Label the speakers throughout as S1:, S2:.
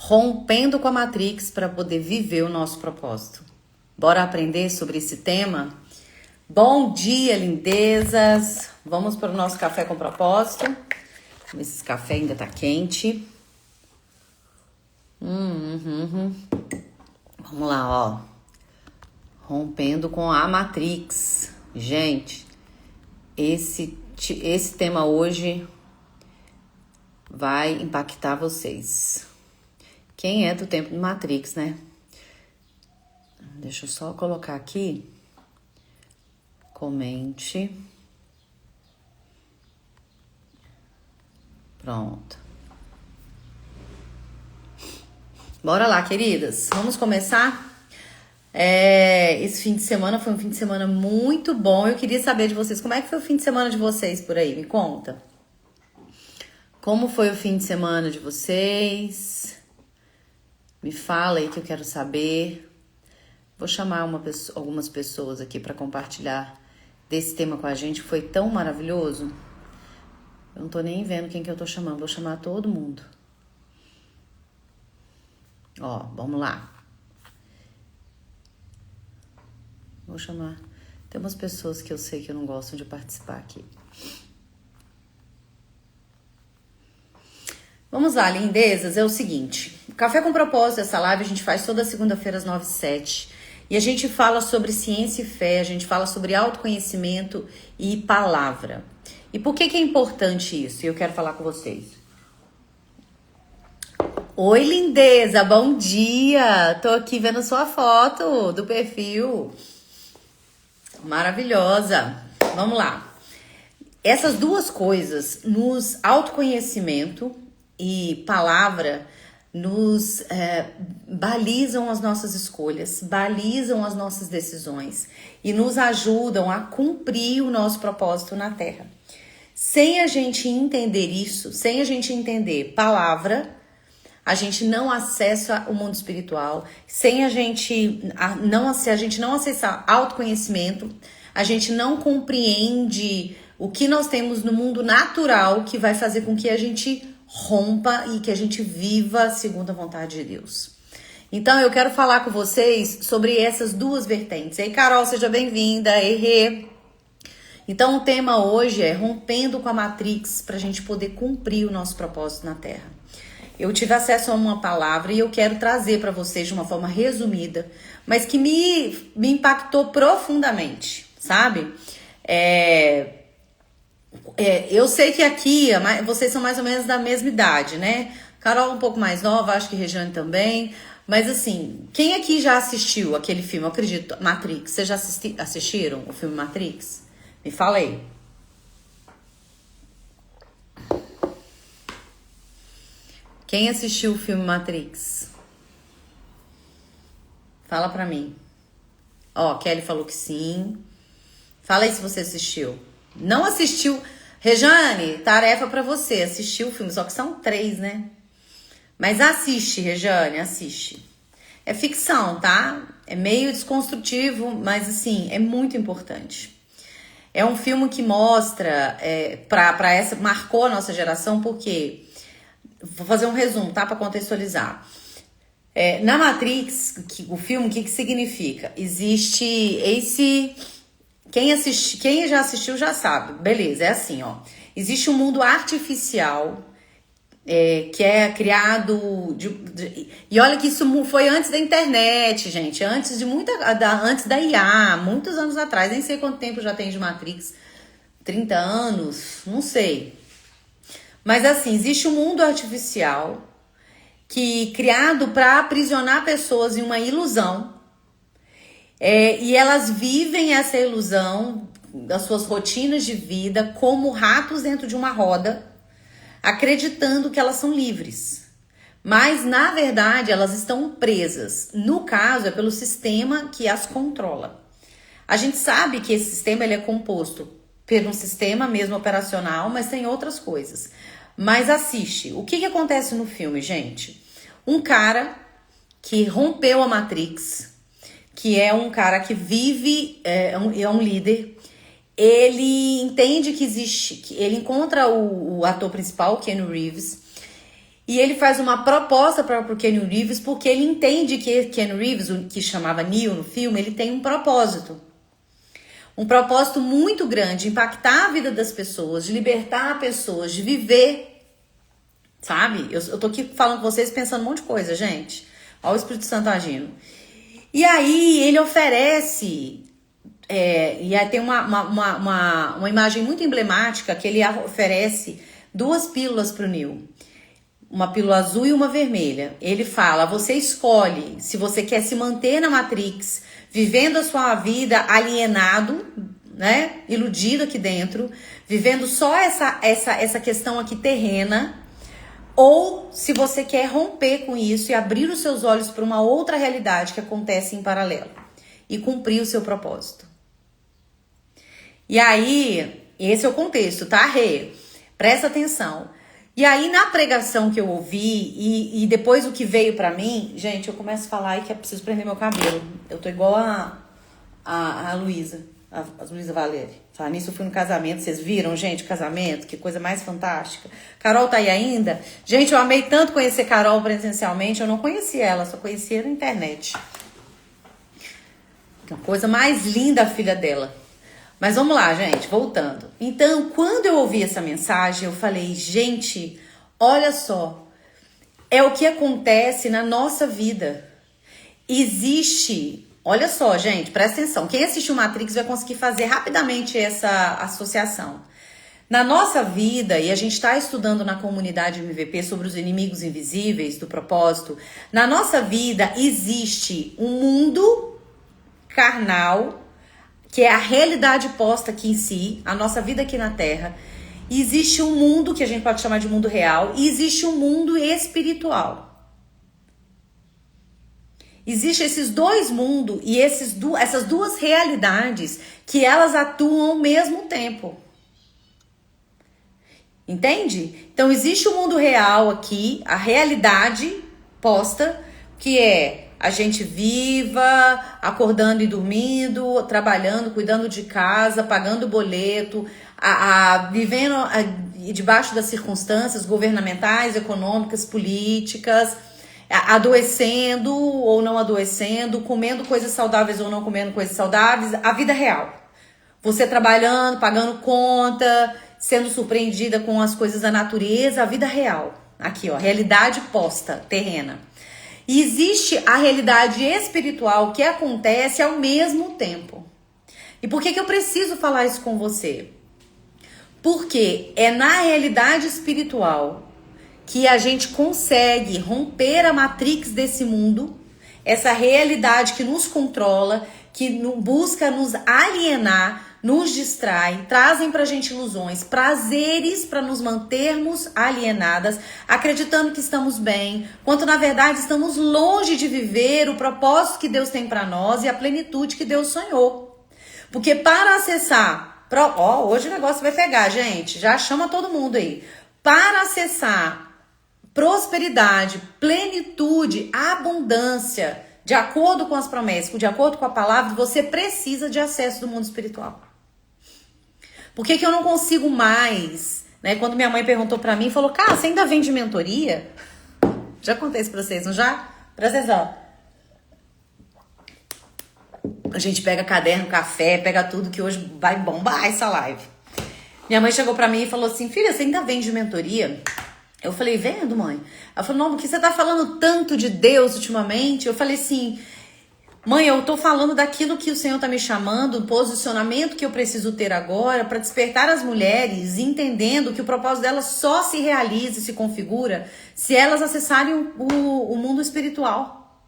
S1: rompendo com a Matrix para poder viver o nosso propósito. Bora aprender sobre esse tema? Bom dia, lindezas! Vamos para o nosso café com propósito. Esse café ainda tá quente. Vamos lá, ó. Rompendo com a Matrix. Gente, esse tema hoje vai impactar vocês. Quem é do tempo de Matrix, né? Deixa eu só colocar aqui. Comente. Pronto. Bora lá, queridas. Vamos começar? Esse fim de semana foi um fim de semana muito bom. Eu queria saber de vocês, como é que foi o fim de semana de vocês por aí? Me conta. Como foi o fim de semana de vocês? Me fala aí que eu quero saber. Vou chamar algumas pessoas aqui para compartilhar desse tema com a gente. Foi tão maravilhoso. Eu não tô nem vendo quem que eu tô chamando. Vou chamar todo mundo. Ó, vamos lá. Vou chamar. Tem umas pessoas que eu sei que não gostam de participar aqui. Vamos lá, lindezas. É o seguinte. O Café com Propósito, essa live a gente faz toda segunda-feira às 9h07. E a gente fala sobre ciência e fé. A gente fala sobre autoconhecimento e palavra. E por que é importante isso? E eu quero falar com vocês. Oi, lindeza. Bom dia. Tô aqui vendo sua foto do perfil. Maravilhosa. Vamos lá. Essas duas coisas, nos autoconhecimento e palavra, nos balizam as nossas escolhas, balizam as nossas decisões e nos ajudam a cumprir o nosso propósito na Terra. Sem a gente entender isso, sem a gente entender palavra, a gente não acessa o mundo espiritual. Sem a gente não acessar autoconhecimento, a gente não compreende o que nós temos no mundo natural que vai fazer com que a gente rompa e que a gente viva segundo a vontade de Deus. Então eu quero falar com vocês sobre essas duas vertentes. Ei, Carol, seja bem-vinda. Errê. Então o tema hoje é rompendo com a Matrix para a gente poder cumprir o nosso propósito na Terra. Eu tive acesso a uma palavra e eu quero trazer para vocês de uma forma resumida, mas que me impactou profundamente, sabe? Eu sei que aqui vocês são mais ou menos da mesma idade, né? Carol um pouco mais nova, acho que Regiane também. Mas assim, quem aqui já assistiu aquele filme? Eu acredito, Matrix. Vocês já assistiram o filme Matrix? Me fala aí. Quem assistiu o filme Matrix? Fala pra mim. Ó, Kelly falou que sim. Fala aí se você assistiu. Não assistiu. Rejane, tarefa pra você. Assistiu o filme, só que são 3, né? Mas assiste, Rejane, assiste. É ficção, tá? É meio desconstrutivo, mas assim, é muito importante. É um filme que mostra, marcou a nossa geração, porque... Vou fazer um resumo, tá? Pra contextualizar. Na Matrix, o filme, o que significa? Existe esse... Quem já assistiu já sabe. Beleza, é assim, ó. Existe um mundo artificial que é criado... E olha que isso foi antes da internet, gente. Antes da IA, muitos anos atrás. Nem sei quanto tempo já tem de Matrix. 30 anos? Não sei. Mas assim, existe um mundo artificial criado para aprisionar pessoas em uma ilusão. E elas vivem essa ilusão, das suas rotinas de vida, como ratos dentro de uma roda, acreditando que elas são livres. Mas, na verdade, elas estão presas. No caso, é pelo sistema que as controla. A gente sabe que esse sistema ele é composto por um sistema mesmo operacional, mas tem outras coisas. Mas assiste. O que acontece no filme, gente? Um cara que rompeu a Matrix, que é um cara que vive, é um líder, ele entende que existe, ele encontra o ator principal, Keanu Reeves, E ele faz uma proposta para o Keanu Reeves, porque ele entende que Keanu Reeves, o que chamava Neo no filme, ele tem um propósito. Um propósito muito grande, impactar a vida das pessoas, de libertar pessoas, de viver, sabe? Eu tô aqui falando com vocês pensando um monte de coisa, gente. Olha o Espírito Santo agindo. E aí ele oferece, e aí tem uma imagem muito emblemática que ele oferece 2 pílulas pro Neo. Uma pílula azul e uma vermelha. Ele fala, você escolhe se você quer se manter na Matrix, vivendo a sua vida alienado, né? Iludido aqui dentro, vivendo só essa questão aqui terrena, ou se você quer romper com isso e abrir os seus olhos para uma outra realidade que acontece em paralelo e cumprir o seu propósito. E aí, esse é o contexto, tá, Rê? Presta atenção. E aí, na pregação que eu ouvi, e depois o que veio pra mim, gente, eu começo a falar que é preciso prender meu cabelo. Eu tô igual a Luísa, a Luísa Valéria. Tá? Nisso eu fui no casamento, vocês viram, gente, o casamento? Que coisa mais fantástica. Carol tá aí ainda? Gente, eu amei tanto conhecer Carol presencialmente, eu não conhecia ela, só conhecia na internet. A coisa mais linda a filha dela. Mas vamos lá, gente, voltando. Então, quando eu ouvi essa mensagem, eu falei, gente, olha só, é o que acontece na nossa vida. Existe, olha só, gente, presta atenção. Quem assistiu Matrix vai conseguir fazer rapidamente essa associação. Na nossa vida, e a gente está estudando na comunidade MVP sobre os inimigos invisíveis do propósito, na nossa vida existe um mundo carnal, que é a realidade posta aqui em si, a nossa vida aqui na Terra. E existe um mundo que a gente pode chamar de mundo real, e existe um mundo espiritual. Existem esses 2 mundos e essas 2 realidades que elas atuam ao mesmo tempo. Entende? Então existe o mundo real aqui, a realidade posta, que é a gente viva, acordando e dormindo, trabalhando, cuidando de casa, pagando boleto, vivendo debaixo das circunstâncias governamentais, econômicas, políticas, adoecendo ou não adoecendo, comendo coisas saudáveis ou não comendo coisas saudáveis, a vida real. Você trabalhando, pagando conta, sendo surpreendida com as coisas da natureza, a vida real. Aqui, ó, realidade posta, terrena. E existe a realidade espiritual que acontece ao mesmo tempo. E por que eu preciso falar isso com você? Porque é na realidade espiritual que a gente consegue romper a matrix desse mundo, essa realidade que nos controla, que busca nos alienar, nos distrai, trazem pra gente ilusões, prazeres para nos mantermos alienadas, acreditando que estamos bem, quando na verdade estamos longe de viver o propósito que Deus tem para nós e a plenitude que Deus sonhou. Porque para acessar, hoje o negócio vai pegar, gente, já chama todo mundo aí. Para acessar prosperidade, plenitude, abundância, de acordo com as promessas, de acordo com a palavra, você precisa de acesso do mundo espiritual. Por que eu não consigo mais? Né? Quando minha mãe perguntou pra mim, falou, cara, você ainda vende mentoria? Já contei isso pra vocês, não já? Presta atenção. A gente pega caderno, café, pega tudo que hoje vai bombar essa live. Minha mãe chegou pra mim e falou assim, filha, você ainda vende mentoria? Eu falei, vendo, mãe? Ela falou, não, porque você tá falando tanto de Deus ultimamente? Eu falei assim, mãe, eu tô falando daquilo que o Senhor tá me chamando, do posicionamento que eu preciso ter agora para despertar as mulheres, entendendo que o propósito delas só se realiza e se configura se elas acessarem o mundo espiritual.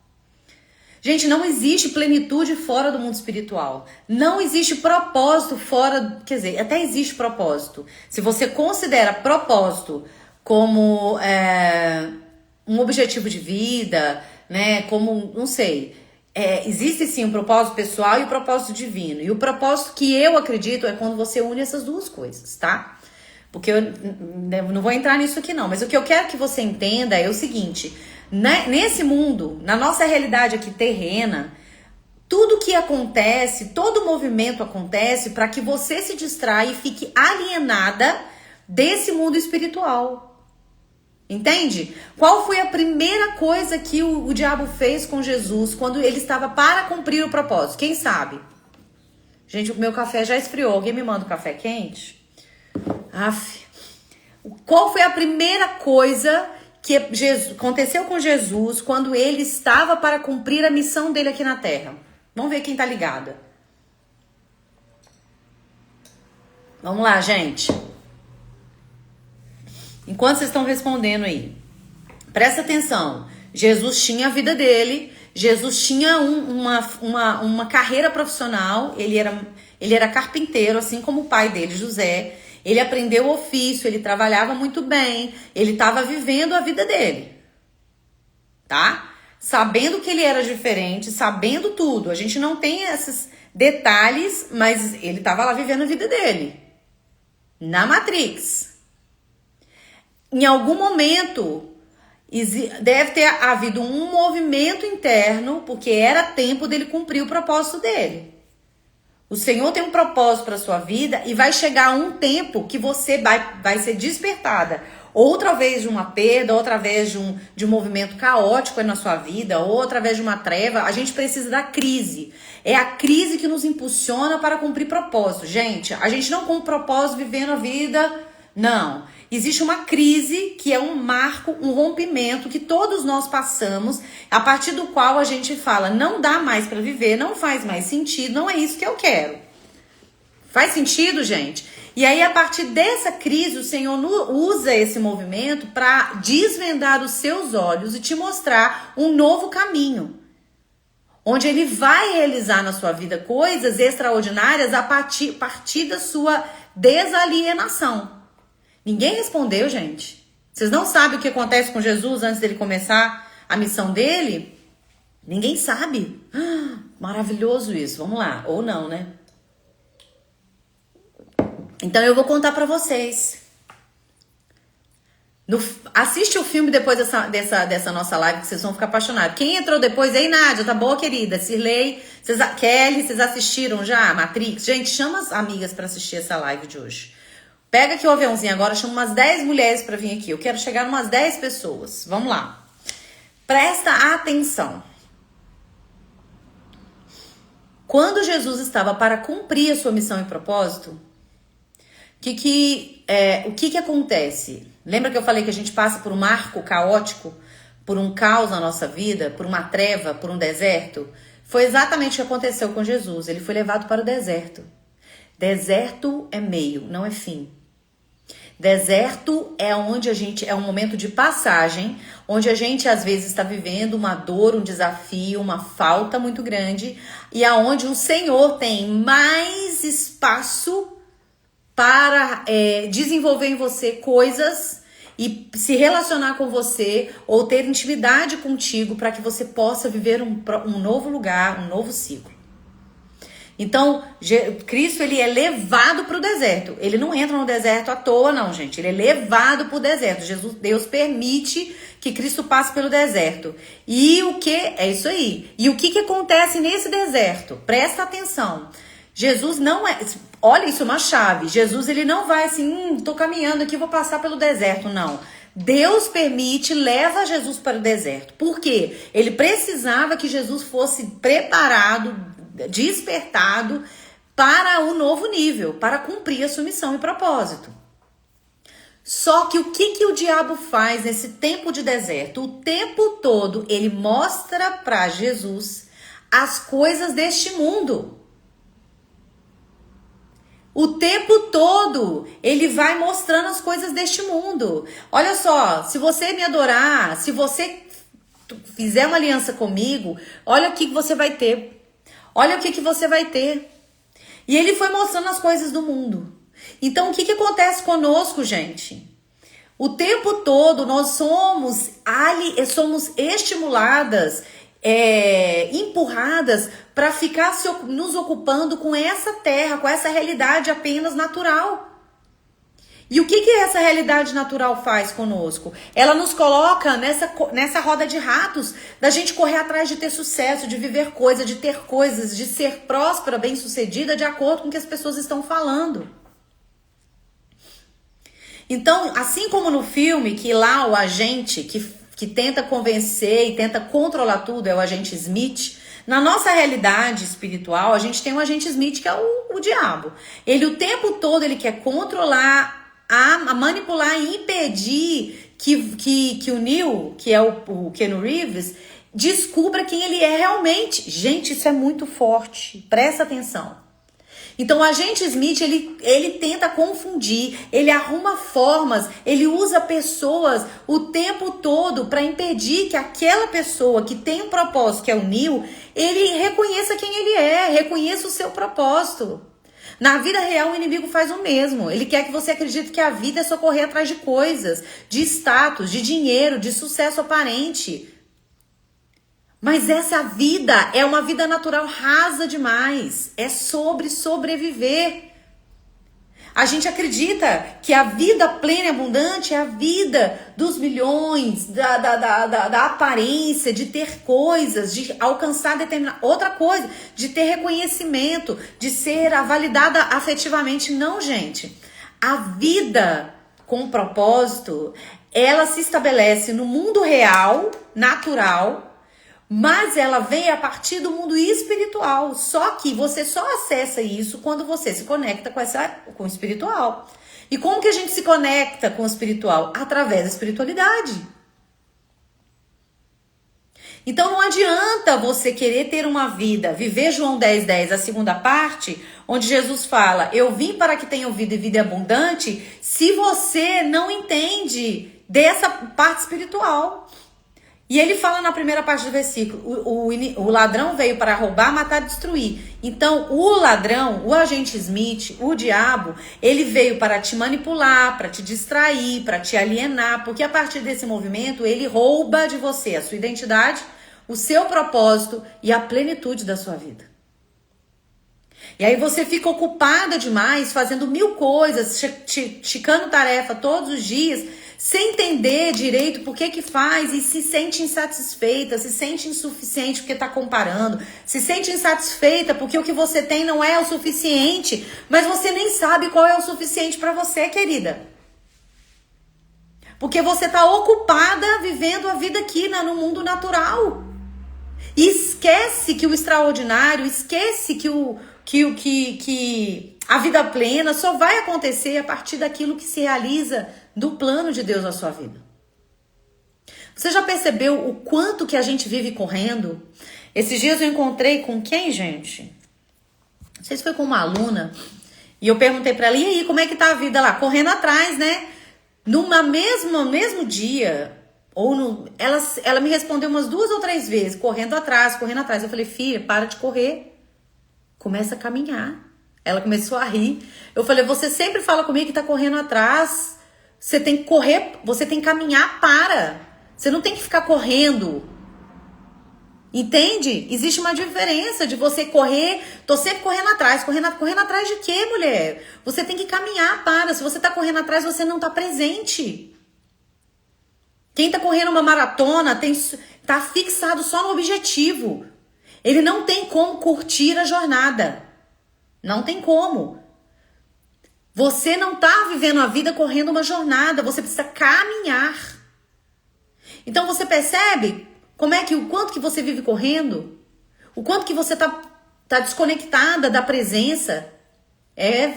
S1: Gente, não existe plenitude fora do mundo espiritual. Não existe propósito fora, quer dizer, até existe propósito. Se você considera propósito como um objetivo de vida, né, como, não sei, existe sim um propósito pessoal e o propósito divino. E o propósito que eu acredito é quando você une essas 2 coisas, tá? Porque eu não vou entrar nisso aqui não, mas o que eu quero que você entenda é o seguinte, nesse mundo, na nossa realidade aqui terrena, tudo que acontece, todo movimento acontece para que você se distraia e fique alienada desse mundo espiritual. Entende? Qual foi a primeira coisa que o diabo fez com Jesus quando ele estava para cumprir o propósito? Quem sabe? Gente, o meu café já esfriou. Alguém me manda um café quente? Aff. Qual foi a primeira coisa que aconteceu com Jesus quando ele estava para cumprir a missão dele aqui na Terra? Vamos ver quem tá ligada. Vamos lá, gente. Enquanto vocês estão respondendo aí, presta atenção. Jesus tinha a vida dele, Jesus tinha uma carreira profissional, ele era carpinteiro, assim como o pai dele, José. Ele aprendeu o ofício, ele trabalhava muito bem, ele estava vivendo a vida dele, tá? Sabendo que ele era diferente, sabendo tudo. A gente não tem esses detalhes, mas ele estava lá vivendo a vida dele, na Matrix. Em algum momento, deve ter havido um movimento interno, porque era tempo dele cumprir o propósito dele. O Senhor tem um propósito para sua vida e vai chegar um tempo que você vai ser despertada. Outra vez de uma perda, outra vez de um movimento caótico na sua vida, outra vez de uma treva. A gente precisa da crise. É a crise que nos impulsiona para cumprir propósito. Gente, a gente não cumpre propósito vivendo a vida, não. Existe uma crise que é um marco, um rompimento que todos nós passamos, a partir do qual a gente fala, não dá mais para viver, não faz mais sentido, não é isso que eu quero. Faz sentido, gente? E aí, a partir dessa crise, o Senhor usa esse movimento para desvendar os seus olhos e te mostrar um novo caminho, onde Ele vai realizar na sua vida coisas extraordinárias a partir da sua desalienação. Ninguém respondeu, gente. Vocês não sabem o que acontece com Jesus antes dele começar a missão dele? Ninguém sabe. Maravilhoso isso. Vamos lá. Ou não, né? Então eu vou contar pra vocês. Assiste o filme depois dessa nossa live que vocês vão ficar apaixonados. Quem entrou depois aí, Nádia, tá boa, querida? Cirlei, Kelly, vocês assistiram já? Matrix? Gente, chama as amigas pra assistir essa live de hoje. Pega aqui o aviãozinho agora, chama umas 10 mulheres pra vir aqui. Eu quero chegar em umas 10 pessoas. Vamos lá. Presta atenção. Quando Jesus estava para cumprir a sua missão e propósito, o que acontece? Lembra que eu falei que a gente passa por um marco caótico, por um caos na nossa vida, por uma treva, por um deserto? Foi exatamente o que aconteceu com Jesus. Ele foi levado para o deserto. Deserto é meio, não é fim. Deserto é onde é um momento de passagem, onde a gente às vezes está vivendo uma dor, um desafio, uma falta muito grande, e aonde o Senhor tem mais espaço para desenvolver em você coisas e se relacionar com você ou ter intimidade contigo para que você possa viver um novo lugar, um novo ciclo. Então, Cristo, ele é levado para o deserto. Ele não entra no deserto à toa, não, gente. Ele é levado para o deserto. Deus permite que Cristo passe pelo deserto. E o que? É isso aí. E o que acontece nesse deserto? Presta atenção. Jesus não é... Olha, isso é uma chave. Jesus, ele não vai assim, tô caminhando aqui, vou passar pelo deserto, não. Deus permite, leva Jesus para o deserto. Por quê? Ele precisava que Jesus fosse preparado, despertado para o novo nível, para cumprir a sua missão e propósito. Só que o que o diabo faz nesse tempo de deserto? O tempo todo ele mostra para Jesus as coisas deste mundo. O tempo todo ele vai mostrando as coisas deste mundo. Olha só, se você me adorar, se você fizer uma aliança comigo, olha o que você vai ter. Olha o que você vai ter. E ele foi mostrando as coisas do mundo. Então, o que acontece conosco, gente? O tempo todo nós somos estimuladas, empurradas para ficar nos ocupando com essa terra, com essa realidade apenas natural. E o que essa realidade natural faz conosco? Ela nos coloca nessa roda de ratos, da gente correr atrás de ter sucesso, de viver coisas, de ter coisas, de ser próspera, bem-sucedida, de acordo com o que as pessoas estão falando. Então, assim como no filme, que lá o agente que tenta convencer e tenta controlar tudo é o agente Smith, na nossa realidade espiritual, a gente tem um agente Smith que é o diabo. Ele o tempo todo ele quer controlar, a manipular e impedir que o Neo, que é o Keanu Reeves, descubra quem ele é realmente. Gente, isso é muito forte. Presta atenção. Então o agente Smith, ele tenta confundir, ele arruma formas, ele usa pessoas o tempo todo para impedir que aquela pessoa que tem um propósito, que é o Neo, ele reconheça quem ele é, reconheça o seu propósito. Na vida real, o inimigo faz o mesmo. Ele quer que você acredite que a vida é só correr atrás de coisas, de status, de dinheiro, de sucesso aparente. Mas essa vida é uma vida natural rasa demais. É sobre sobreviver. A gente acredita que a vida plena e abundante é a vida dos milhões, da aparência, de ter coisas, de alcançar determinada outra coisa, de ter reconhecimento, de ser validada afetivamente. Não, gente. A vida com propósito, ela se estabelece no mundo real, natural, mas ela vem a partir do mundo espiritual. Só que você só acessa isso quando você se conecta com o espiritual. E como que a gente se conecta com o espiritual? Através da espiritualidade. Então não adianta você querer ter uma vida, viver João 10:10, a segunda parte, onde Jesus fala, eu vim para que tenham vida e vida abundante, se você não entende dessa parte espiritual. E ele fala na primeira parte do versículo, o ladrão veio para roubar, matar e destruir. Então, o ladrão, o agente Smith, o diabo, ele veio para te manipular, para te distrair, para te alienar, porque a partir desse movimento, ele rouba de você a sua identidade, o seu propósito e a plenitude da sua vida. E aí você fica ocupada demais, fazendo 1000 coisas, ticando tarefa todos os dias, sem entender direito por que faz e se sente insatisfeita, se sente insuficiente porque está comparando, se sente insatisfeita porque o que você tem não é o suficiente, mas você nem sabe qual é o suficiente para você, querida. Porque você está ocupada vivendo a vida aqui no mundo natural. E esquece que o extraordinário, esquece que a vida plena só vai acontecer a partir daquilo que se realiza do plano de Deus na sua vida. Você já percebeu o quanto que a gente vive correndo? Esses dias eu encontrei com quem, gente? Não sei se foi com uma aluna. E eu perguntei pra ela, e aí, como é que tá a vida lá? Correndo atrás, né? No mesmo dia, ela me respondeu umas 2 ou 3 vezes, correndo atrás. Eu falei, filha, para de correr. Começa a caminhar. Ela começou a rir. Eu falei, você sempre fala comigo que tá correndo atrás. Você tem que correr, você tem que caminhar, para. Você não tem que ficar correndo. Entende? Existe uma diferença de você correr, tô sempre correndo atrás. Correndo atrás de quê, mulher? Você tem que caminhar, para. Se você tá correndo atrás, você não tá presente. Quem tá correndo uma maratona tá fixado só no objetivo. Ele não tem como curtir a jornada. Não tem como. Você não tá vivendo a vida correndo uma jornada. Você precisa caminhar. Então você percebe o quanto que você vive correndo? O quanto que você tá desconectada da presença?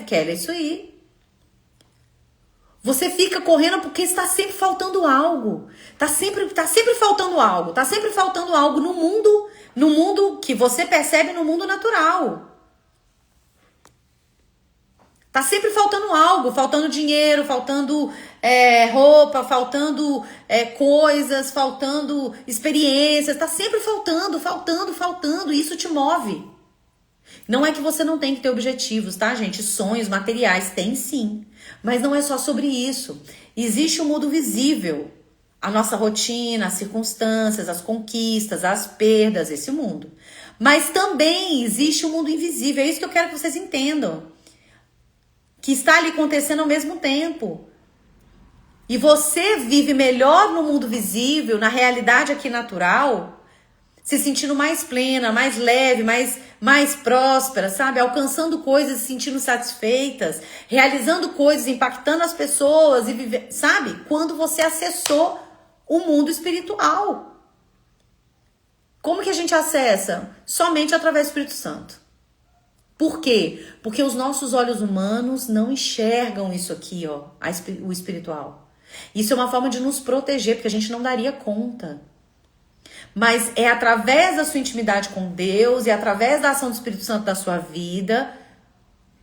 S1: Kelly, é isso aí. Você fica correndo porque está sempre faltando algo. Tá sempre faltando algo. Tá sempre faltando algo no mundo que você percebe no mundo natural. Tá sempre faltando algo, faltando dinheiro, faltando roupa, faltando coisas, faltando experiências. Tá sempre faltando. E isso te move. Não é que você não tem que ter objetivos, tá, gente? Sonhos materiais, tem sim. Mas não é só sobre isso. Existe um mundo visível. A nossa rotina, as circunstâncias, as conquistas, as perdas, esse mundo. Mas também existe um mundo invisível. É isso que eu quero que vocês entendam. Que está ali acontecendo ao mesmo tempo. E você vive melhor no mundo visível, na realidade aqui natural, se sentindo mais plena, mais leve, mais próspera, sabe? Alcançando coisas, se sentindo satisfeitas, realizando coisas, impactando as pessoas e viver, sabe? Quando você acessou o mundo espiritual. Como que a gente acessa? Somente através do Espírito Santo. Por quê? Porque os nossos olhos humanos não enxergam isso aqui, ó, o espiritual. Isso é uma forma de nos proteger, porque a gente não daria conta. Mas é através da sua intimidade com Deus e através da ação do Espírito Santo na sua vida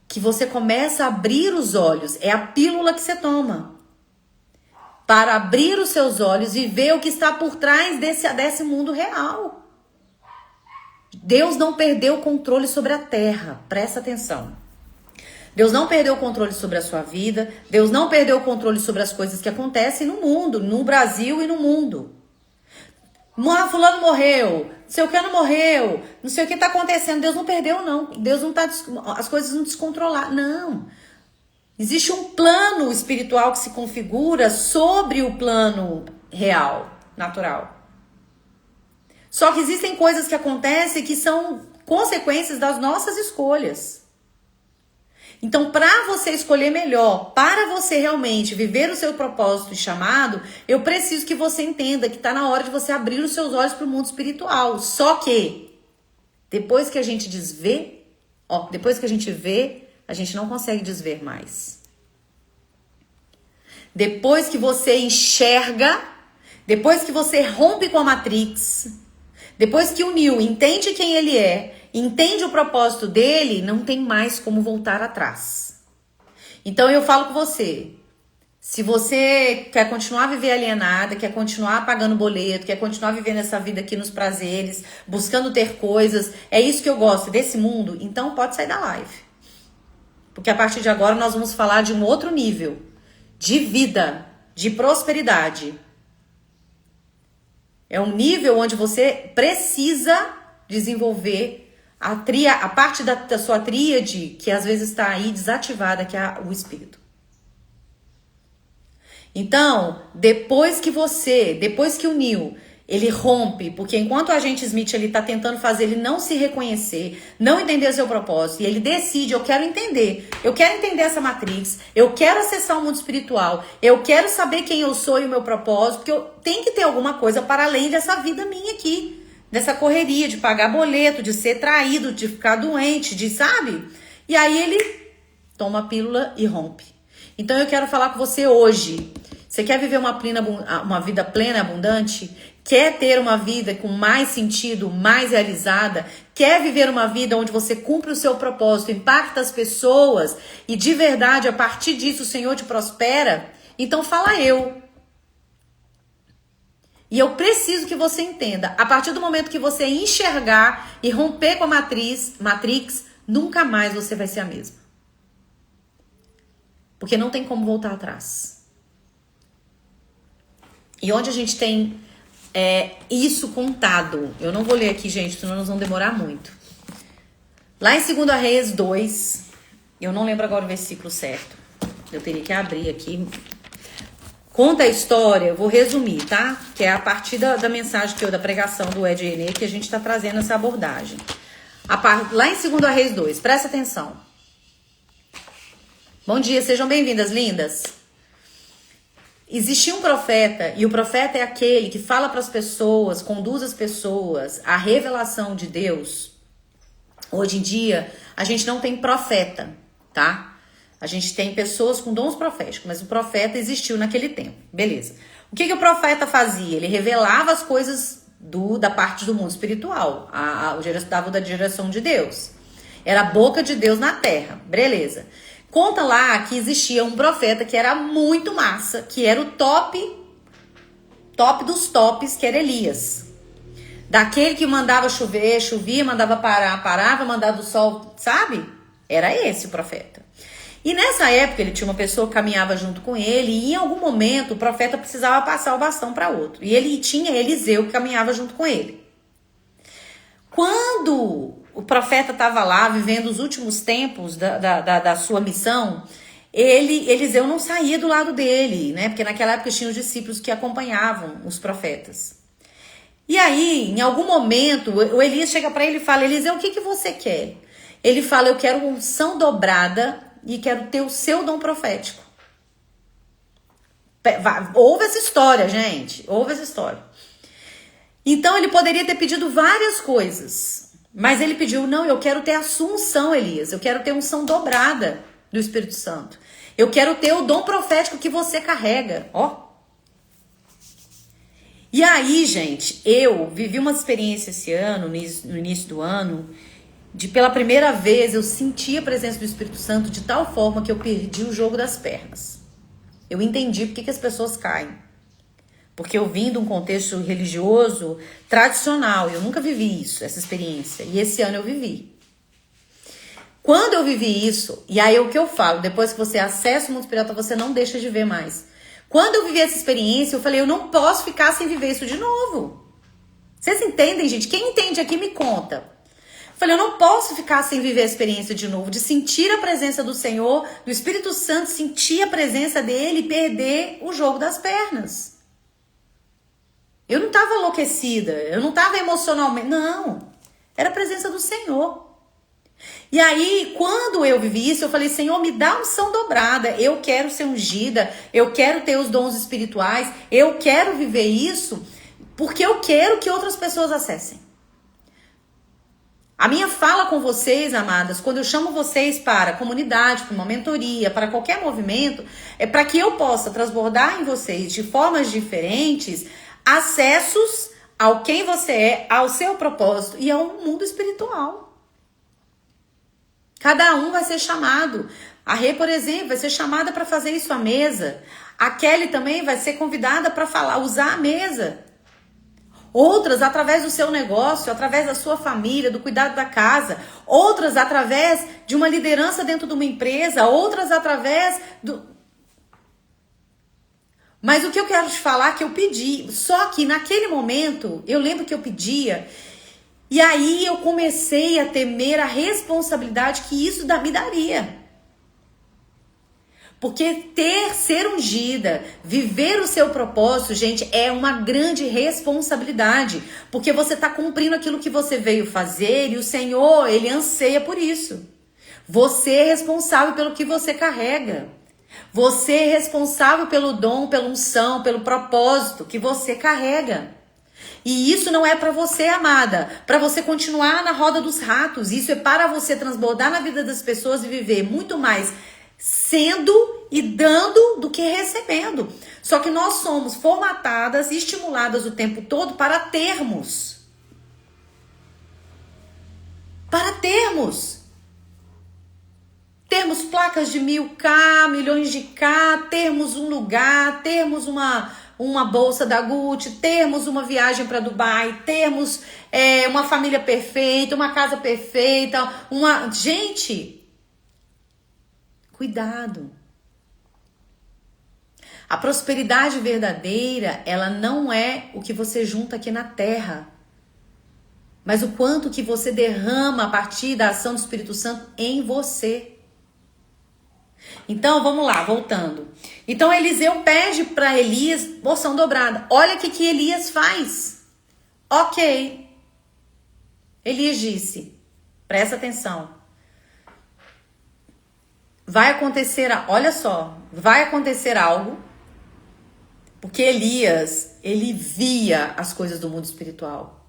S1: que você começa a abrir os olhos. É a pílula que você toma para abrir os seus olhos e ver o que está por trás desse mundo real. Deus não perdeu o controle sobre a terra. Presta atenção. Deus não perdeu o controle sobre a sua vida. Deus não perdeu o controle sobre as coisas que acontecem no mundo, no Brasil e no mundo. Fulano morreu, não sei o que não morreu, não sei o que está acontecendo. Deus não perdeu, não. Deus não tá, as coisas não descontrolaram, não. Existe um plano espiritual que se configura sobre o plano real, natural. Só que existem coisas que acontecem que são consequências das nossas escolhas. Então, para você escolher melhor, para você realmente viver o seu propósito e chamado, eu preciso que você entenda que está na hora de você abrir os seus olhos para o mundo espiritual. Só que, depois que a gente desvê, depois que a gente vê, a gente não consegue desver mais. Depois que você enxerga, depois que você rompe com a Matrix, depois que o Neo entende quem ele é, entende o propósito dele, não tem mais como voltar atrás. Então eu falo com você, se você quer continuar a viver alienada, quer continuar pagando boleto, quer continuar vivendo essa vida aqui nos prazeres, buscando ter coisas, é isso que eu gosto, desse mundo, então pode sair da live. Porque a partir de agora nós vamos falar de um outro nível, de vida, de prosperidade. É um nível onde você precisa desenvolver a parte da sua tríade, que às vezes está aí desativada, que é o espírito. Então, depois que o Neo, ele rompe, porque enquanto o agente Smith ele está tentando fazer ele não se reconhecer, não entender o seu propósito, e ele decide, eu quero entender essa matrix, eu quero acessar o mundo espiritual, eu quero saber quem eu sou e o meu propósito, porque eu tenho que ter alguma coisa para além dessa vida minha aqui, dessa correria de pagar boleto, de ser traído, de ficar doente, de, sabe? E aí ele toma a pílula e rompe. Então eu quero falar com você hoje. Você quer viver uma vida plena e abundante? Quer ter uma vida com mais sentido, mais realizada? Quer viver uma vida onde você cumpre o seu propósito, impacta as pessoas e de verdade, a partir disso, o Senhor te prospera? Então fala eu. E eu preciso que você entenda, a partir do momento que você enxergar e romper com a Matrix, nunca mais você vai ser a mesma. Porque não tem como voltar atrás. E onde a gente tem isso contado, eu não vou ler aqui, gente, senão nós vamos demorar muito. Lá em 2 Reis 2, eu não lembro agora o versículo certo, eu teria que abrir aqui. Conta a história, eu vou resumir, tá? Que é a partir da mensagem da pregação do Ed René que a gente está trazendo essa abordagem. Lá em 2 Reis 2, presta atenção. Bom dia, sejam bem-vindas, lindas. Existia um profeta, e o profeta é aquele que fala para as pessoas, conduz as pessoas à revelação de Deus. Hoje em dia, a gente não tem profeta, tá? A gente tem pessoas com dons proféticos, mas o profeta existiu naquele tempo. Beleza. O que o profeta fazia? Ele revelava as coisas da parte do mundo espiritual. Dava da direção de Deus. Era a boca de Deus na terra. Beleza. Conta lá que existia um profeta que era muito massa, que era o top dos tops, que era Elias. Daquele que mandava chover, chovia, mandava parar, parava, mandava o sol, sabe? Era esse o profeta. E nessa época ele tinha uma pessoa que caminhava junto com ele e em algum momento o profeta precisava passar o bastão para outro. E ele tinha Eliseu que caminhava junto com ele. Quando o profeta estava lá vivendo os últimos tempos da sua missão, Eliseu não saía do lado dele, né? Porque naquela época tinha os discípulos que acompanhavam os profetas. E aí, em algum momento, o Elias chega para ele e fala: Eliseu, o que, que você quer? Ele fala: eu quero unção dobrada e quero ter o seu dom profético. Ouve essa história, gente. Ouve essa história. Então, ele poderia ter pedido várias coisas. Mas ele pediu: não, eu quero ter a sua unção, Elias. Eu quero ter unção dobrada do Espírito Santo. Eu quero ter o dom profético que você carrega. Ó. E aí, gente, eu vivi uma experiência esse ano, no início do ano, de pela primeira vez eu senti a presença do Espírito Santo de tal forma que eu perdi o jogo das pernas. Eu entendi por que as pessoas caem. Porque eu vim de um contexto religioso tradicional. Eu nunca vivi isso, essa experiência. E esse ano eu vivi. Quando eu vivi isso, e aí o que eu falo, depois que você acessa o mundo espiritual, você não deixa de ver mais. Quando eu vivi essa experiência, eu falei: eu não posso ficar sem viver isso de novo. Vocês entendem, gente? Quem entende aqui me conta. Falei: eu não posso ficar sem viver a experiência de novo, de sentir a presença do Senhor, do Espírito Santo, sentir a presença dele e perder o jogo das pernas. Eu não estava enlouquecida, eu não estava emocionalmente, não. Era a presença do Senhor. E aí, quando eu vivi isso, eu falei: Senhor, me dá unção dobrada, eu quero ser ungida, eu quero ter os dons espirituais, eu quero viver isso, porque eu quero que outras pessoas acessem. A minha fala com vocês, amadas, quando eu chamo vocês para comunidade, para uma mentoria, para qualquer movimento, é para que eu possa transbordar em vocês de formas diferentes acessos ao quem você é, ao seu propósito e ao mundo espiritual. Cada um vai ser chamado. A Rê, por exemplo, vai ser chamada para fazer isso à mesa. A Kelly também vai ser convidada para falar, usar a mesa. Outras através do seu negócio, através da sua família, do cuidado da casa. Outras através de uma liderança dentro de uma empresa. Outras através do... Mas o que eu quero te falar é que eu pedi. Só que naquele momento, eu lembro que eu pedia. E aí eu comecei a temer a responsabilidade que isso me daria. Porque ser ungida, viver o seu propósito, gente, é uma grande responsabilidade. Porque você está cumprindo aquilo que você veio fazer e o Senhor, Ele anseia por isso. Você é responsável pelo que você carrega. Você é responsável pelo dom, pela unção, pelo propósito que você carrega. E isso não é para você, amada, para você continuar na roda dos ratos. Isso é para você transbordar na vida das pessoas e viver muito mais sendo e dando do que recebendo. Só que nós somos formatadas e estimuladas o tempo todo para termos. Para termos. Termos placas de 1000K, milhões de K, termos um lugar, termos uma bolsa da Gucci, termos uma viagem para Dubai, termos uma família perfeita, uma casa perfeita, Gente, cuidado. A prosperidade verdadeira, ela não é o que você junta aqui na terra, mas o quanto que você derrama a partir da ação do Espírito Santo em você. Então, vamos lá, voltando. Então, Eliseu pede para Elias porção dobrada. Olha o que Elias faz. Ok. Elias disse, presta atenção. Vai acontecer, olha só, vai acontecer algo, porque Elias, ele via as coisas do mundo espiritual.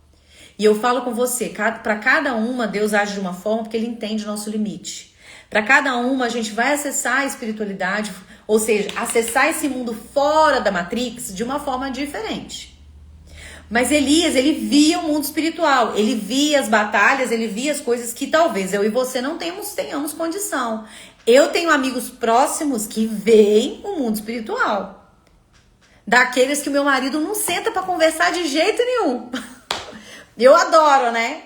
S1: E eu falo com você, para cada uma, Deus age de uma forma porque Ele entende o nosso limite. Para cada uma, a gente vai acessar a espiritualidade, ou seja, acessar esse mundo fora da Matrix de uma forma diferente. Mas Elias, ele via o mundo espiritual, ele via as batalhas, ele via as coisas que talvez eu e você não tenhamos condição. Eu tenho amigos próximos que veem o mundo espiritual. Daqueles que o meu marido não senta para conversar de jeito nenhum. Eu adoro, né?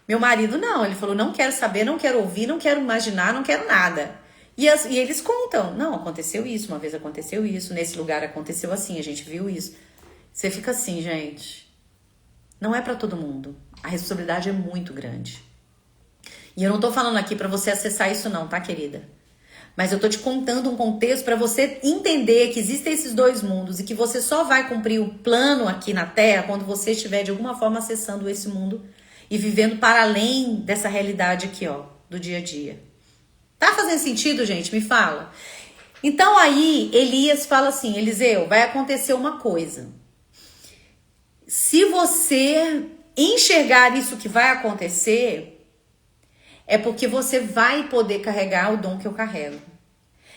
S1: Meu marido não, ele falou: não quero saber, não quero ouvir, não quero imaginar, não quero nada. E eles contam: não, aconteceu isso, uma vez aconteceu isso, nesse lugar aconteceu assim, a gente viu isso. Você fica assim, gente, não é para todo mundo. A responsabilidade é muito grande. E eu não tô falando aqui para você acessar isso não, tá, querida? Mas eu tô te contando um contexto para você entender que existem esses dois mundos e que você só vai cumprir o plano aqui na Terra quando você estiver de alguma forma acessando esse mundo e vivendo para além dessa realidade aqui, ó, do dia a dia. Tá fazendo sentido, gente? Me fala. Então aí Elias fala assim: Eliseu, vai acontecer uma coisa. Se você enxergar isso que vai acontecer, é porque você vai poder carregar o dom que eu carrego.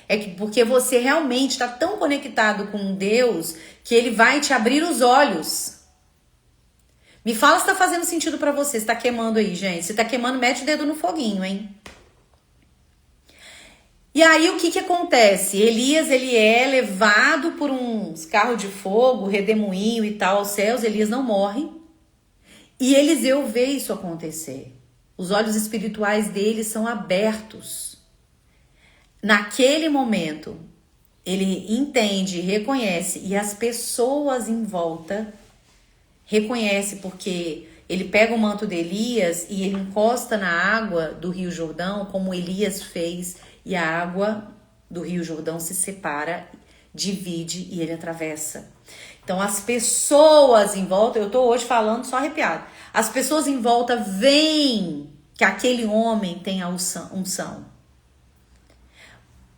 S1: É que porque você realmente está tão conectado com Deus que ele vai te abrir os olhos. Me fala se está fazendo sentido para você. Se está queimando aí, gente. Se está queimando, mete o dedo no foguinho, hein? E aí o que acontece? Elias, ele é levado por uns carros de fogo, redemoinho e tal aos céus. Elias não morre. E Eliseu vê isso acontecer. Os olhos espirituais dele são abertos. Naquele momento, ele entende, reconhece, e as pessoas em volta reconhecem, porque ele pega o manto de Elias e ele encosta na água do Rio Jordão, como Elias fez, e a água do Rio Jordão se separa, divide e ele atravessa. Então as pessoas em volta, eu tô hoje falando só arrepiado, as pessoas em volta veem que aquele homem tem a unção.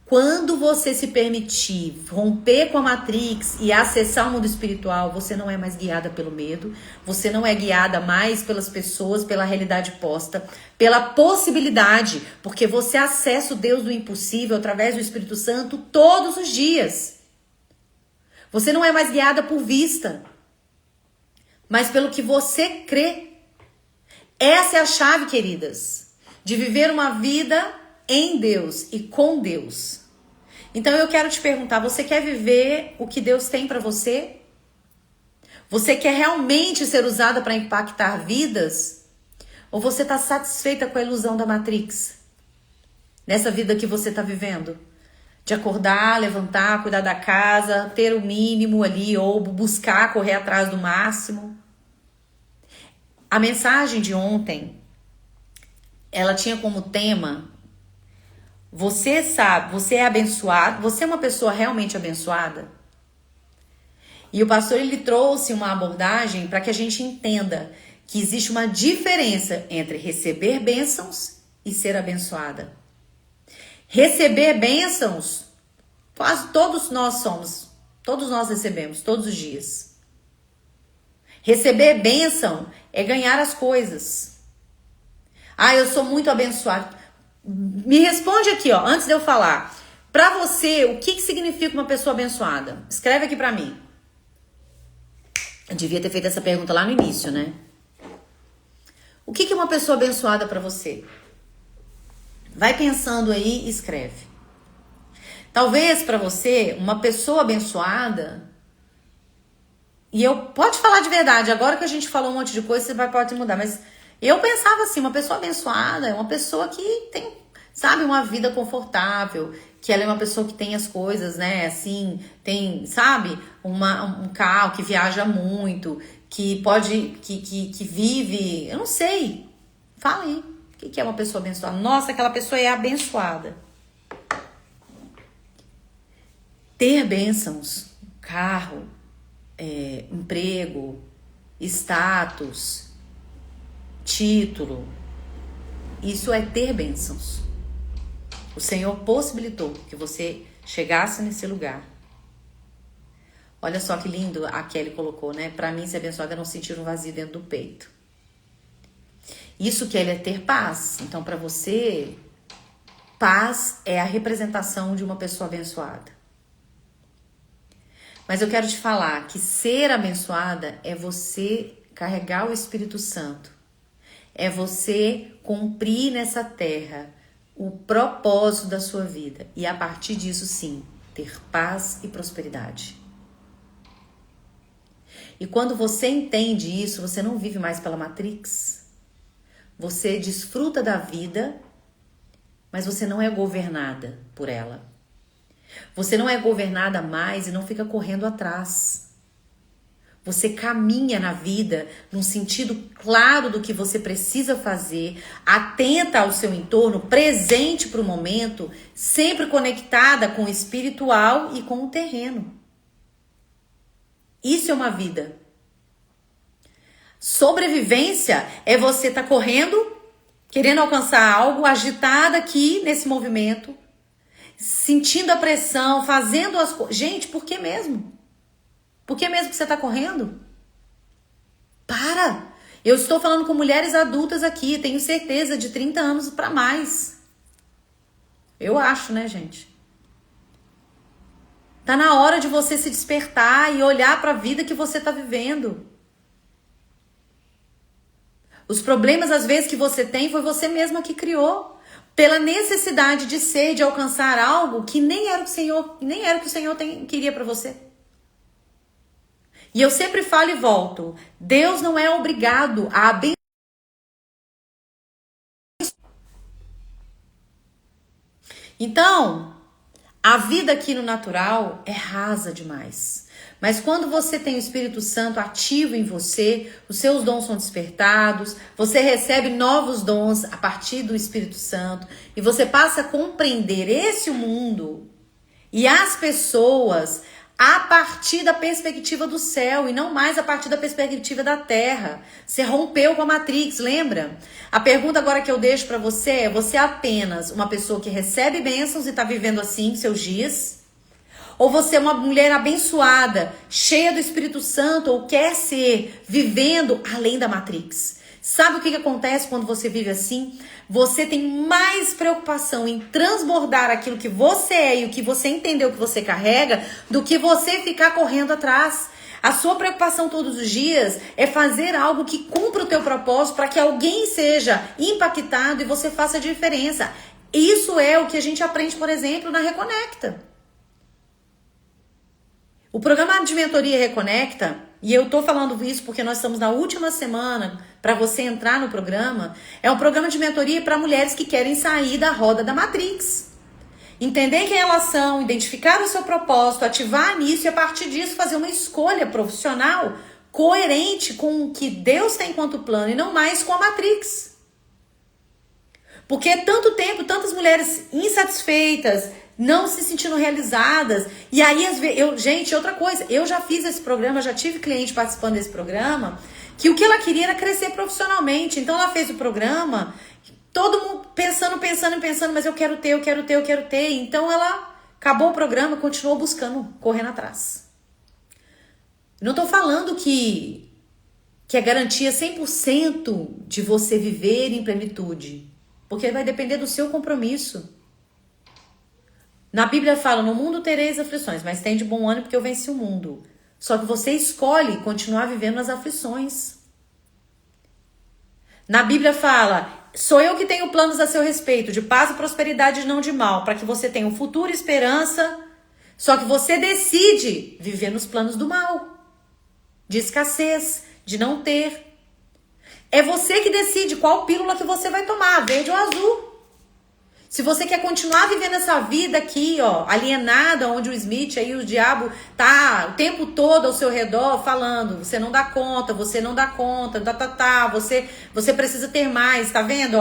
S1: Quando você se permitir romper com a Matrix e acessar o mundo espiritual, você não é mais guiada pelo medo, você não é guiada mais pelas pessoas, pela realidade posta, pela possibilidade, porque você acessa o Deus do impossível através do Espírito Santo todos os dias. Você não é mais guiada por vista, mas pelo que você crê. Essa é a chave, queridas, de viver uma vida em Deus e com Deus. Então eu quero te perguntar, você quer viver o que Deus tem para você? Você quer realmente ser usada para impactar vidas? Ou você está satisfeita com a ilusão da Matrix? Nessa vida que você está vivendo? De acordar, levantar, cuidar da casa, ter o mínimo ali, ou buscar correr atrás do máximo. A mensagem de ontem, ela tinha como tema: você sabe, você é abençoado, você é uma pessoa realmente abençoada? E o pastor, ele trouxe uma abordagem para que a gente entenda que existe uma diferença entre receber bênçãos e ser abençoada. Receber bênçãos, quase todos nós somos, todos nós recebemos, todos os dias. Receber bênção é ganhar as coisas. Ah, eu sou muito abençoado. Me responde aqui, ó, antes de eu falar. Pra você, o que significa uma pessoa abençoada? Escreve aqui pra mim. Eu devia ter feito essa pergunta lá no início, né? O que é uma pessoa abençoada pra você? Vai pensando aí e escreve. Talvez pra você, uma pessoa abençoada... E eu, pode falar de verdade, agora que a gente falou um monte de coisa, você pode mudar, mas eu pensava assim, uma pessoa abençoada é uma pessoa que tem, sabe, uma vida confortável, que ela é uma pessoa que tem as coisas, né, assim, tem, sabe, um carro, que viaja muito, que pode, que vive, eu não sei, fala aí, o que é uma pessoa abençoada? Nossa, aquela pessoa é abençoada. Ter bênçãos, carro, emprego, status, título, isso é ter bênçãos. O Senhor possibilitou que você chegasse nesse lugar. Olha só que lindo a Kelly colocou, né? Pra mim, ser abençoada é não sentir um vazio dentro do peito. Isso, Kelly, é ter paz. Então, pra você, paz é a representação de uma pessoa abençoada. Mas eu quero te falar que ser abençoada é você carregar o Espírito Santo. É você cumprir nessa terra o propósito da sua vida. E a partir disso, sim, ter paz e prosperidade. E quando você entende isso, você não vive mais pela Matrix. Você desfruta da vida, mas você não é governada por ela. Você não é governada mais e não fica correndo atrás. Você caminha na vida num sentido claro do que você precisa fazer, atenta ao seu entorno, presente para o momento, sempre conectada com o espiritual e com o terreno. Isso é uma vida. Sobrevivência é você estar correndo, querendo alcançar algo, agitada aqui nesse movimento, sentindo a pressão, fazendo as coisas. Gente, por que mesmo? Por que mesmo que você está correndo? Para! Eu estou falando com mulheres adultas aqui, tenho certeza, de 30 anos para mais. Eu acho, né, gente? Tá na hora de você se despertar e olhar para a vida que você está vivendo. Os problemas, às vezes, que você tem, foi você mesma que criou. Pela necessidade de ser, de alcançar algo que nem era o que o Senhor queria para você. E eu sempre falo e volto, Deus não é obrigado a abençoar. Então, a vida aqui no natural é rasa demais. Mas quando você tem o Espírito Santo ativo em você, os seus dons são despertados, você recebe novos dons a partir do Espírito Santo e você passa a compreender esse mundo e as pessoas a partir da perspectiva do céu e não mais a partir da perspectiva da terra. Você rompeu com a Matrix, lembra? A pergunta agora que eu deixo para você é: você é apenas uma pessoa que recebe bênçãos e está vivendo assim seus dias? Ou você é uma mulher abençoada, cheia do Espírito Santo, ou quer ser, vivendo além da Matrix? Sabe o que acontece quando você vive assim? Você tem mais preocupação em transbordar aquilo que você é e o que você entendeu que você carrega, do que você ficar correndo atrás. A sua preocupação todos os dias é fazer algo que cumpra o teu propósito para que alguém seja impactado e você faça a diferença. Isso é o que a gente aprende, por exemplo, na Reconecta. O programa de mentoria Reconecta, e eu tô falando isso porque nós estamos na última semana para você entrar no programa, é um programa de mentoria para mulheres que querem sair da roda da Matrix. Entender quem elas são, identificar o seu propósito, ativar nisso e a partir disso fazer uma escolha profissional coerente com o que Deus tem enquanto plano e não mais com a Matrix. Porque tanto tempo, tantas mulheres insatisfeitas, não se sentindo realizadas. E aí, gente, outra coisa, eu já fiz esse programa, já tive cliente participando desse programa, que o que ela queria era crescer profissionalmente. Então ela fez o programa, todo mundo pensando, mas eu quero ter. Então ela acabou o programa, continuou buscando, correndo atrás. Não tô falando que é garantia 100% de você viver em plenitude, porque vai depender do seu compromisso. Na Bíblia fala, no mundo tereis aflições, mas tem de bom ânimo porque eu venci o mundo. Só que você escolhe continuar vivendo as aflições. Na Bíblia fala, sou eu que tenho planos a seu respeito, de paz e prosperidade e não de mal, para que você tenha um futuro e esperança. Só que você decide viver nos planos do mal, de escassez, de não ter. É você que decide qual pílula que você vai tomar, verde ou azul. Se você quer continuar vivendo essa vida aqui, ó, alienada, onde o Smith, aí o diabo tá o tempo todo ao seu redor falando, você não dá conta, você precisa ter mais, tá vendo?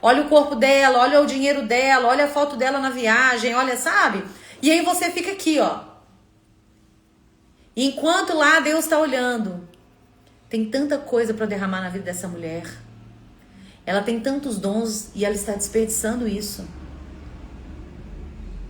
S1: Olha o corpo dela, olha o dinheiro dela, olha a foto dela na viagem, olha, sabe? E aí você fica aqui, ó. Enquanto lá Deus tá olhando, tem tanta coisa para derramar na vida dessa mulher. Ela tem tantos dons e ela está desperdiçando isso.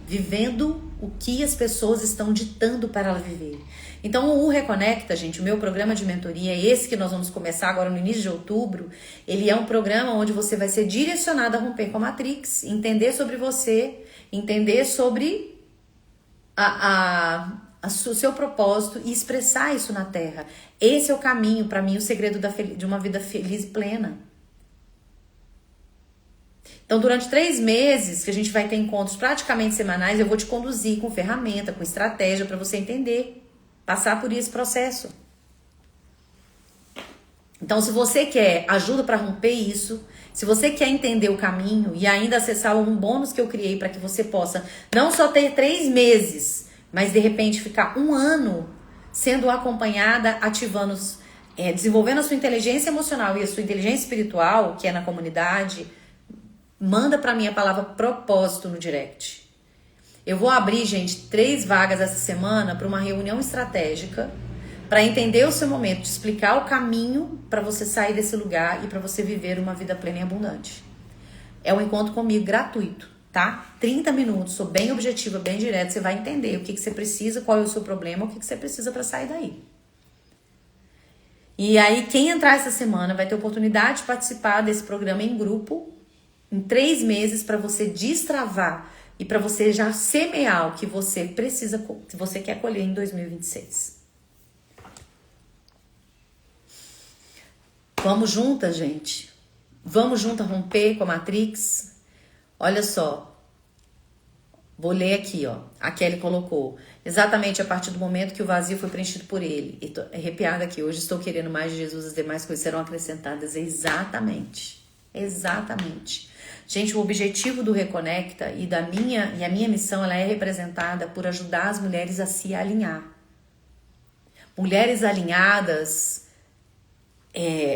S1: Vivendo o que as pessoas estão ditando para ela viver. Então o Reconecta, gente, o meu programa de mentoria, esse que nós vamos começar agora no início de outubro, ele é um programa onde você vai ser direcionado a romper com a Matrix, entender sobre você, entender sobre o seu propósito e expressar isso na Terra. Esse é o caminho, para mim, o segredo de uma vida feliz e plena. Então, durante 3 meses, que a gente vai ter encontros praticamente semanais, eu vou te conduzir com ferramenta, com estratégia, para você entender, passar por esse processo. Então, se você quer ajuda para romper isso, se você quer entender o caminho e ainda acessar um bônus que eu criei para que você possa não só ter 3 meses, mas de repente ficar 1 ano sendo acompanhada, ativando, desenvolvendo a sua inteligência emocional e a sua inteligência espiritual, que é na comunidade, manda pra mim a palavra propósito no direct. Eu vou abrir, gente, 3 vagas essa semana para uma reunião estratégica para entender o seu momento, te explicar o caminho para você sair desse lugar e para você viver uma vida plena e abundante. É um encontro comigo gratuito, tá? 30 minutos, sou bem objetiva, bem direta, você vai entender o que você precisa, qual é o seu problema, o que você precisa para sair daí. E aí, quem entrar essa semana vai ter oportunidade de participar desse programa em grupo, em 3 meses, para você destravar e para você já semear o que você precisa, que você quer colher em 2026. Vamos juntas, gente. Vamos juntas romper com a Matrix. Olha só. Vou ler aqui, ó. A Kelly colocou. Exatamente a partir do momento que o vazio foi preenchido por ele. E tô arrepiada aqui. Hoje estou querendo mais de Jesus. As demais coisas serão acrescentadas. Exatamente. Exatamente. Gente, o objetivo do Reconecta e a minha missão, ela é representada por ajudar as mulheres a se alinhar. Mulheres alinhadas,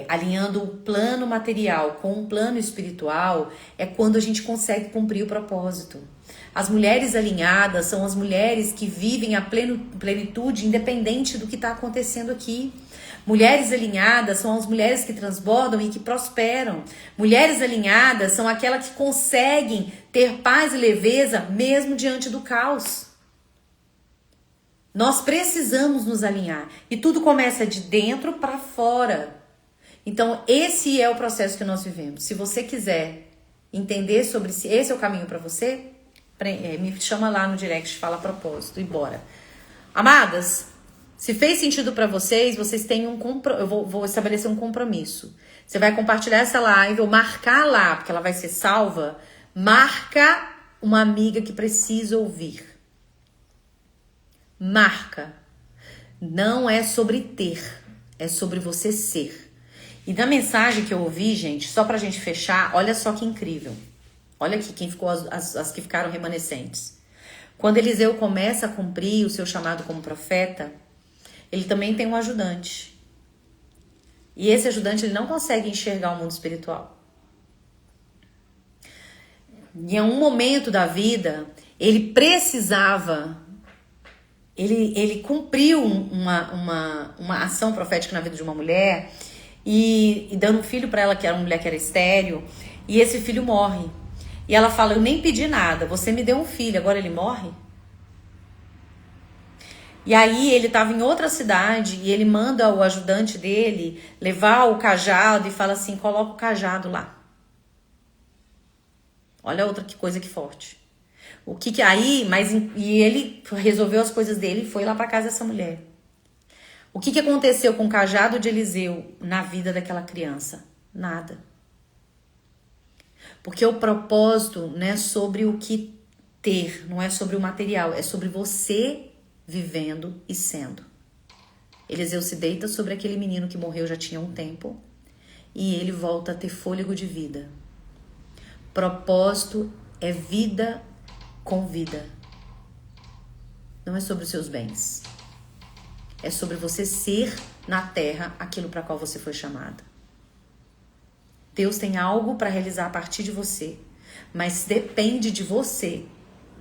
S1: alinhando o plano material com o plano espiritual, é quando a gente consegue cumprir o propósito. As mulheres alinhadas são as mulheres que vivem a plenitude independente do que está acontecendo aqui. Mulheres alinhadas são as mulheres que transbordam e que prosperam. Mulheres alinhadas são aquelas que conseguem ter paz e leveza mesmo diante do caos. Nós precisamos nos alinhar e tudo começa de dentro para fora. Então, esse é o processo que nós vivemos. Se você quiser entender sobre se esse é o caminho para você, me chama lá no direct, fala propósito e bora. Amadas, se fez sentido para vocês têm eu vou estabelecer um compromisso. Você vai compartilhar essa live ou marcar lá, porque ela vai ser salva. Marca uma amiga que precisa ouvir. Marca. Não é sobre ter, é sobre você ser. E na mensagem que eu ouvi, gente, só pra gente fechar, olha só que incrível. Olha aqui quem ficou, as que ficaram remanescentes. Quando Eliseu começa a cumprir o seu chamado como profeta, ele também tem um ajudante. E esse ajudante, ele não consegue enxergar o mundo espiritual. Em um momento da vida, ele precisava, ele cumpriu uma ação profética na vida de uma mulher e dando um filho para ela, que era uma mulher que era estéril, e esse filho morre. E ela fala, eu nem pedi nada, você me deu um filho, agora ele morre? E aí ele estava em outra cidade e ele manda o ajudante dele levar o cajado e fala assim, coloca o cajado lá. Olha outra coisa que forte. E ele resolveu as coisas dele e foi lá para casa dessa mulher. O que aconteceu com o cajado de Eliseu na vida daquela criança? Nada. Porque o propósito não é sobre o que ter, não é sobre o material, é sobre você vivendo e sendo. Eliseu se deita sobre aquele menino que morreu já tinha um tempo e ele volta a ter fôlego de vida. Propósito é vida com vida. Não é sobre os seus bens. É sobre você ser na terra aquilo para qual você foi chamada. Deus tem algo para realizar a partir de você, mas depende de você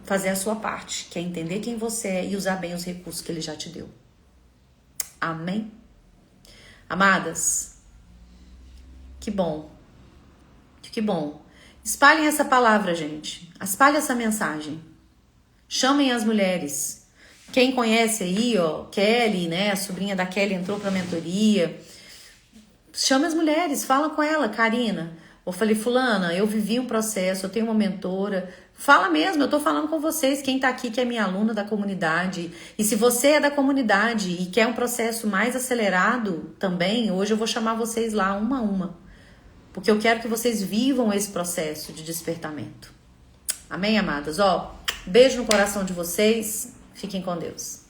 S1: fazer a sua parte, que é entender quem você é e usar bem os recursos que Ele já te deu. Amém? Amadas, que bom. Que bom. Espalhem essa palavra, gente. Espalhem essa mensagem. Chamem as mulheres. Quem conhece aí, ó, Kelly, né? A sobrinha da Kelly entrou pra mentoria. Chame as mulheres, fala com ela, Karina. Eu falei, fulana, eu vivi um processo, eu tenho uma mentora. Fala mesmo, eu tô falando com vocês, quem tá aqui que é minha aluna da comunidade. E se você é da comunidade e quer um processo mais acelerado também, hoje eu vou chamar vocês lá uma a uma. Porque eu quero que vocês vivam esse processo de despertamento. Amém, amadas? Ó, beijo no coração de vocês. Fiquem com Deus.